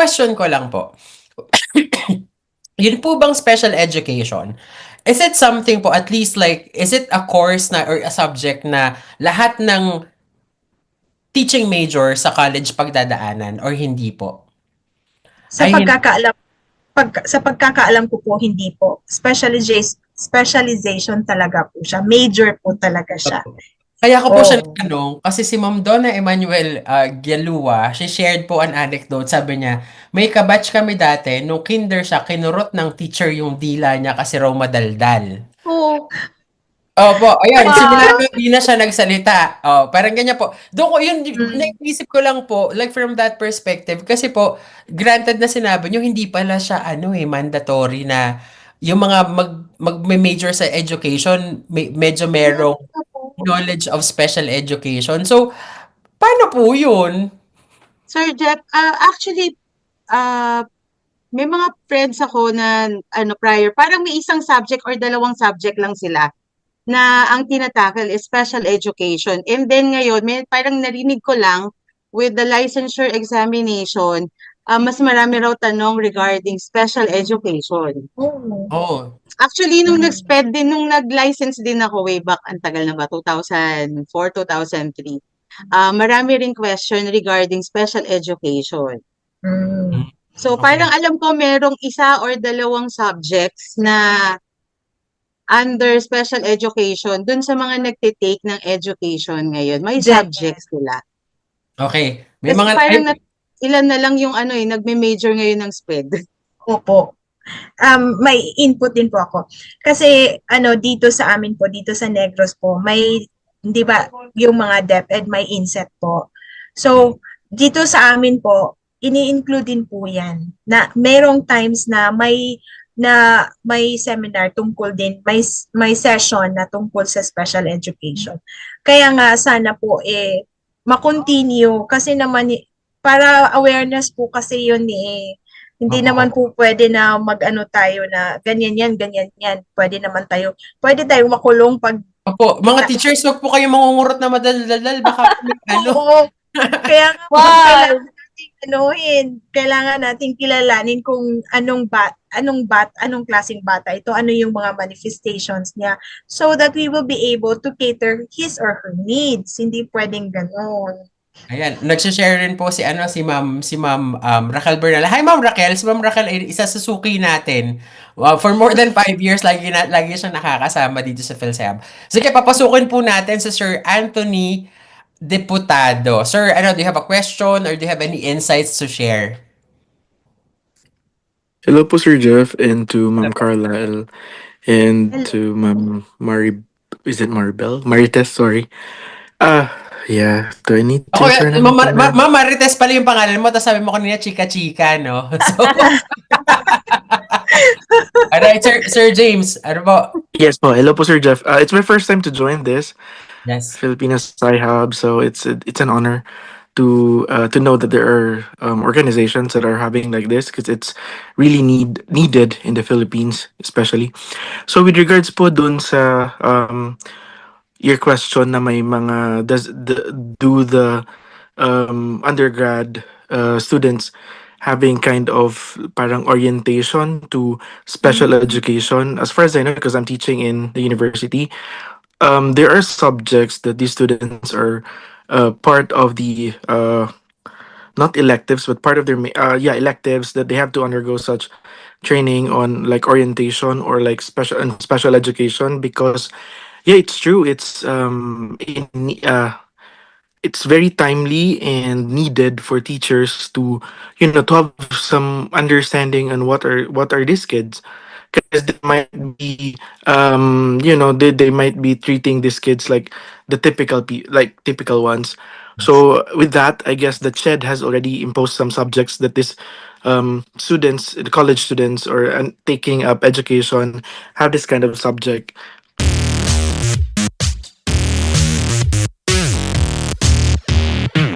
question ko lang po. Yun po bang special education? Is it something po, at least like, is it a course na or a subject na lahat ng teaching major sa college pagdadaanan or hindi po? Sa Ay, hindi. pagkakaalam sa pagkakaalam ko po, hindi po. Specialization talaga po siya. Major po talaga siya. Kaya ko po siya Oh. natanong kasi si Ma'am Donna Emmanuel Gialua, she shared po an anecdote. Sabi niya, may kabatch kami dati, nung kinder siya, kinurot ng teacher yung dila niya kasi raw madaldal. Oo. Opo, ayan, simula Wow. nung hindi na siya nagsalita. Oh, parang ganyan po. Doon ko, yun, Mm. naisip ko lang po, like from that perspective, kasi po, granted na sinabi nyo, hindi pala siya, mandatory na yung mga mag-major sa education, medyo merong knowledge of special education. So, paano po yun? Sir Jeff, actually, ah, may mga friends ako na prior, parang may isang subject or dalawang subject lang sila na ang tinatakil is special education. And then ngayon, may parang narinig ko lang with the licensure examination, mas marami raw tanong regarding special education. Oh. Oh, Actually, nung nag-sped din, nung nag-license din ako way back, ang tagal na ba, 2004, 2003, marami ring question regarding special education. Mm. So, okay. parang alam ko merong isa or dalawang subjects na under special education, dun sa mga nagtitake ng education ngayon, may Gen subjects sila. Okay. May Kasi mga, parang ilan na lang yung nagme-major ngayon ng SPED. Opo. May input din po ako. Kasi dito sa amin po, dito sa Negros po, may, di ba, yung mga DepEd may inset po. So, dito sa amin po, ini-include din po yan. Na merong times na may seminar tungkol din, may session na tungkol sa special education. Kaya nga sana po ma-continue kasi naman para awareness po kasi yun hindi Opo, naman opo. po pwede na mag-ano tayo na ganyan yan, ganyan yan. Pwede tayo makulong pag Opo, mga teachers, wag po kayo mangungurot na madaldal. Baka po may oo. Kaya nga po, Wow! kailangan nating kilalanin kung anong klaseng bata ito, ano yung mga manifestations niya, so that we will be able to cater his or her needs. Hindi pwedeng ganon. Ayan, nagse-share rin po si Ma'am Raquel Bernal. Hi Ma'am Raquel, si Ma'am Raquel ay isa sa suki natin. For more than 5 years, lagi siya nakakasama dito sa PhilSab. Sige, papasukin po natin sa Sir Anthony Deputado. Sir, do you have a question or do you have any insights to share? Hello po Sir Jeff and to Hello Ma'am po. Carlisle and Hello. to Ma'am is it Maribel? Marites, sorry. Ah, yeah. Do I need Ako, to answer ng Ma'am Marites pala yung pangalan mo, tapos sabi mo kanina chika-chika, no? So, alright, Sir James, ano po? Yes po. Hello po Sir Jeff. It's my first time to join this Yes. Filipino Sci-Hub, so it's an honor to know that there are organizations that are having like this because it's really needed in the Philippines especially. So with regards po dun sa your question na may mga do the undergrad students having kind of parang orientation to special education. As far as I know, because I'm teaching in the university, there are subjects that these students are part of the not electives but part of their electives that they have to undergo such training on like orientation or like special education because yeah, it's true. It's very timely and needed for teachers to have some understanding on what are these kids, because they might be they might be treating these kids like the like typical ones. So with that, I guess the CHED has already imposed some subjects that this students, the college students or taking up education have this kind of subject.